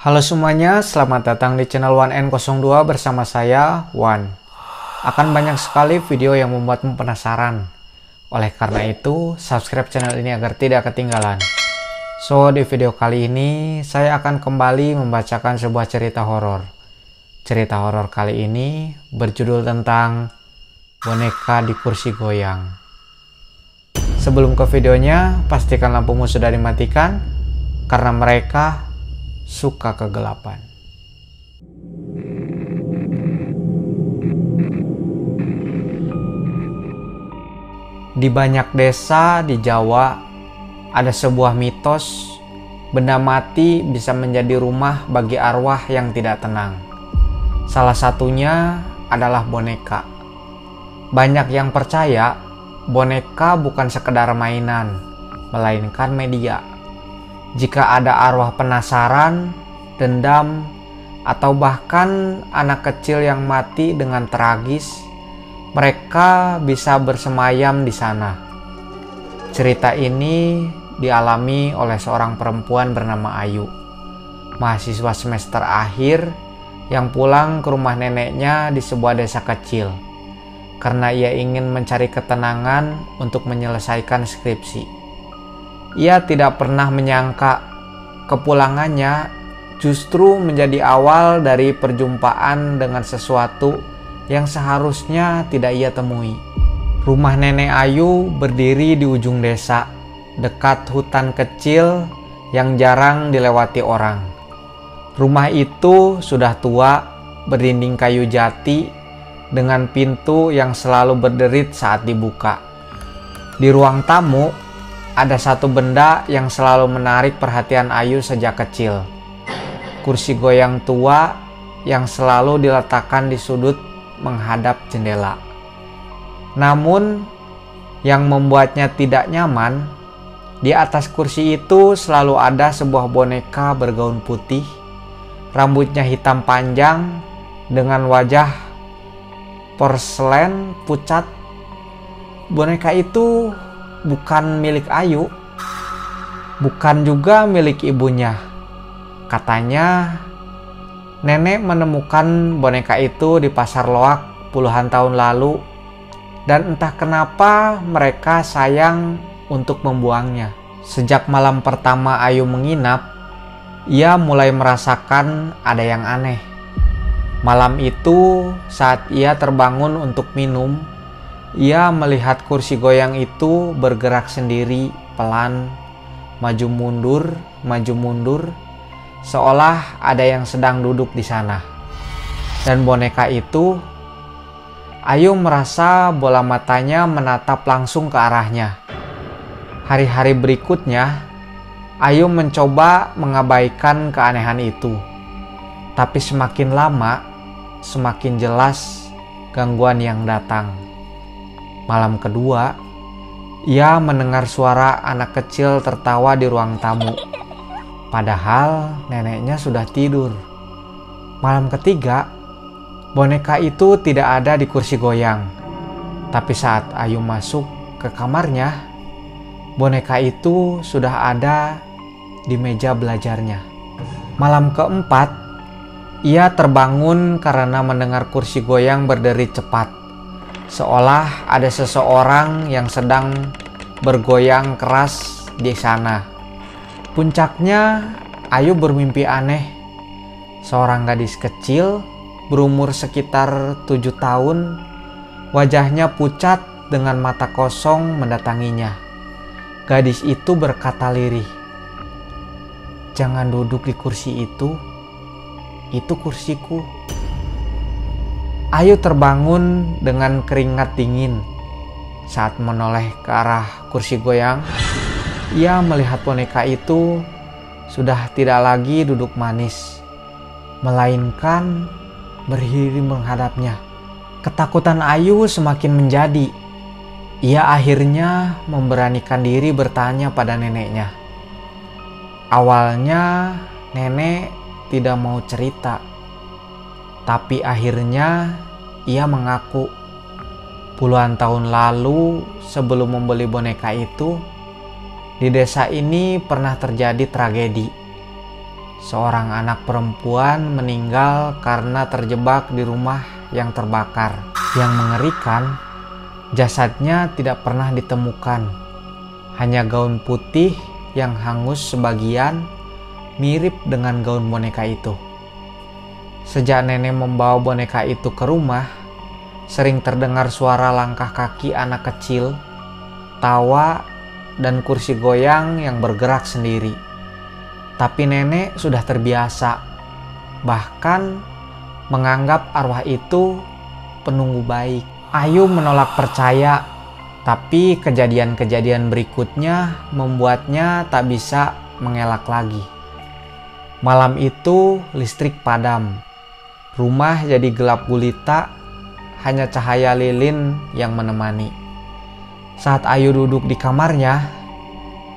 Halo semuanya, selamat datang di channel 1N02 bersama saya, Wan. Akan banyak sekali video yang membuatmu penasaran. Oleh karena itu, subscribe channel ini agar tidak ketinggalan. So, di video kali ini, saya akan kembali membacakan sebuah cerita horor. Cerita horor kali ini berjudul tentang boneka di kursi goyang. Sebelum ke videonya, pastikan lampumu sudah dimatikan, karena mereka suka kegelapan. Di banyak desa di Jawa ada sebuah mitos benda mati bisa menjadi rumah bagi arwah yang tidak tenang. Salah satunya adalah boneka. Banyak yang percaya boneka bukan sekedar mainan, melainkan media. Jika ada arwah penasaran, dendam, atau bahkan anak kecil yang mati dengan tragis, mereka bisa bersemayam di sana. Cerita ini dialami oleh seorang perempuan bernama Ayu, mahasiswa semester akhir yang pulang ke rumah neneknya di sebuah desa kecil karena ia ingin mencari ketenangan untuk menyelesaikan skripsi. Ia tidak pernah menyangka kepulangannya justru menjadi awal dari perjumpaan dengan sesuatu yang seharusnya tidak ia temui. Rumah nenek Ayu berdiri di ujung desa, dekat hutan kecil yang jarang dilewati orang. Rumah itu sudah tua, berdinding kayu jati, dengan pintu yang selalu berderit saat dibuka. Di ruang tamu, ada satu benda yang selalu menarik perhatian Ayu sejak kecil. Kursi goyang tua yang selalu diletakkan di sudut menghadap jendela. Namun, yang membuatnya tidak nyaman, di atas kursi itu selalu ada sebuah boneka bergaun putih, rambutnya hitam panjang, dengan wajah porselen pucat. Boneka itu bukan milik Ayu, bukan juga milik ibunya. Katanya, nenek menemukan boneka itu di pasar loak puluhan tahun lalu, dan entah kenapa mereka sayang untuk membuangnya. Sejak malam pertama Ayu menginap, ia mulai merasakan ada yang aneh. Malam itu, saat ia terbangun untuk minum, ia melihat kursi goyang itu bergerak sendiri, pelan, maju mundur, seolah ada yang sedang duduk di sana. Dan boneka itu, Ayu merasa bola matanya menatap langsung ke arahnya. Hari-hari berikutnya, Ayu mencoba mengabaikan keanehan itu. Tapi semakin lama, semakin jelas gangguan yang datang. Malam kedua, ia mendengar suara anak kecil tertawa di ruang tamu. Padahal neneknya sudah tidur. Malam ketiga, boneka itu tidak ada di kursi goyang. Tapi saat Ayu masuk ke kamarnya, boneka itu sudah ada di meja belajarnya. Malam keempat, ia terbangun karena mendengar kursi goyang berderi cepat. Seolah ada seseorang yang sedang bergoyang keras di sana. Puncaknya, Ayu bermimpi aneh. Seorang gadis kecil berumur sekitar 7 tahun, wajahnya pucat dengan mata kosong mendatanginya. Gadis itu berkata lirih, "Jangan duduk di kursi itu kursiku." Ayu terbangun dengan keringat dingin. Saat menoleh ke arah kursi goyang, ia melihat boneka itu sudah tidak lagi duduk manis, melainkan berdiri menghadapnya. Ketakutan Ayu semakin menjadi. Ia akhirnya memberanikan diri bertanya pada neneknya. Awalnya nenek tidak mau cerita, tapi akhirnya ia mengaku puluhan tahun lalu sebelum membeli boneka itu, di desa ini pernah terjadi tragedi. seorang anak perempuan meninggal karena terjebak di rumah yang terbakar. Yang mengerikan, jasadnya tidak pernah ditemukan. Hanya gaun putih yang hangus sebagian, mirip dengan gaun boneka itu. Sejak nenek membawa boneka itu ke rumah, sering terdengar suara langkah kaki anak kecil, tawa, dan kursi goyang yang bergerak sendiri. Tapi nenek sudah terbiasa, bahkan menganggap arwah itu penunggu baik. Ayu menolak percaya, tapi kejadian-kejadian berikutnya membuatnya tak bisa mengelak lagi. Malam itu listrik padam, rumah jadi gelap gulita, hanya cahaya lilin yang menemani. Saat Ayu duduk di kamarnya,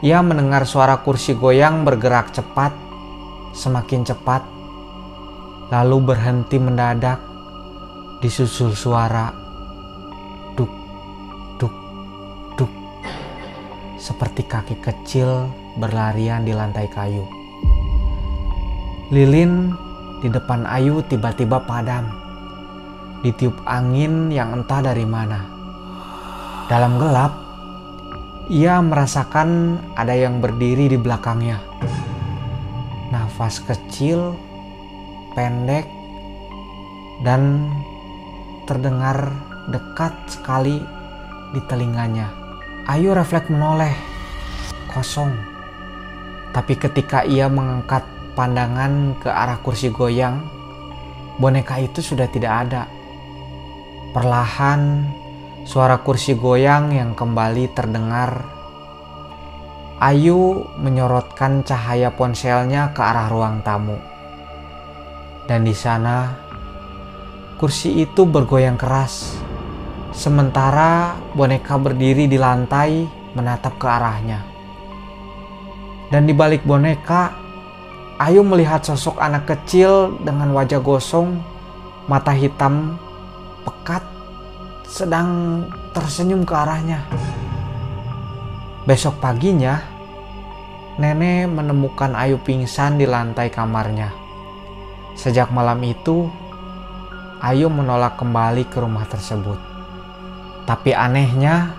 ia mendengar suara kursi goyang bergerak cepat, semakin cepat, lalu berhenti mendadak, disusul suara duk, duk, duk, seperti kaki kecil berlarian di lantai kayu. Lilin di depan Ayu tiba-tiba padam, ditiup angin yang entah dari mana. Dalam gelap, ia merasakan ada yang berdiri di belakangnya. Nafas kecil, pendek, dan terdengar dekat sekali di telinganya. Ayu refleks menoleh, kosong. Tapi ketika ia mengangkat pandangan ke arah kursi goyang, boneka itu sudah tidak ada. Perlahan, suara kursi goyang yang kembali terdengar. Ayu menyorotkan cahaya ponselnya ke arah ruang tamu. Dan di sana, kursi itu bergoyang keras. Sementara boneka berdiri di lantai menatap ke arahnya. Dan di balik boneka, Ayu melihat sosok anak kecil dengan wajah gosong, mata hitam, pekat, sedang tersenyum ke arahnya. Besok paginya, nenek menemukan Ayu pingsan di lantai kamarnya. Sejak malam itu, Ayu menolak kembali ke rumah tersebut. Tapi anehnya,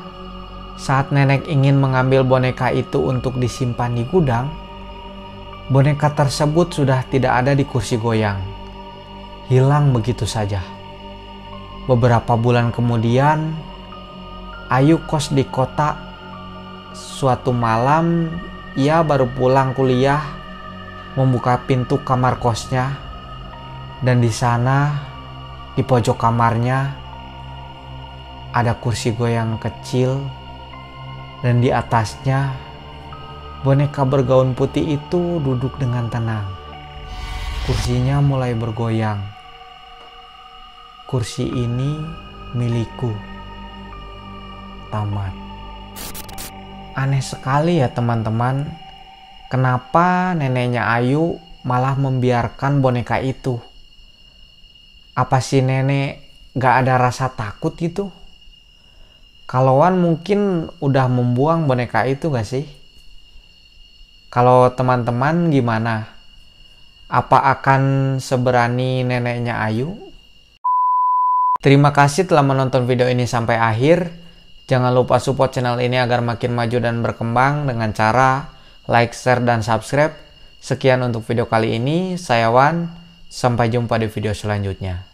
saat nenek ingin mengambil boneka itu untuk disimpan di gudang, boneka tersebut sudah tidak ada di kursi goyang. Hilang begitu saja. Beberapa bulan kemudian, Ayu kos di kota. Suatu malam, ia baru pulang kuliah, membuka pintu kamar kosnya, dan di sana, di pojok kamarnya, ada kursi goyang kecil, dan di atasnya, boneka bergaun putih itu duduk dengan tenang. Kursinya mulai bergoyang. Kursi ini milikku. Tamat. Aneh sekali ya teman-teman. Kenapa neneknya Ayu malah membiarkan boneka itu? Apa sih nenek gak ada rasa takut gitu? Kalauan mungkin udah membuang boneka itu gak sih? Kalau teman-teman gimana? Apa akan seberani neneknya Ayu? Terima kasih telah menonton video ini sampai akhir. Jangan lupa support channel ini agar makin maju dan berkembang dengan cara like, share, dan subscribe. Sekian untuk video kali ini. Saya Wan. Sampai jumpa di video selanjutnya.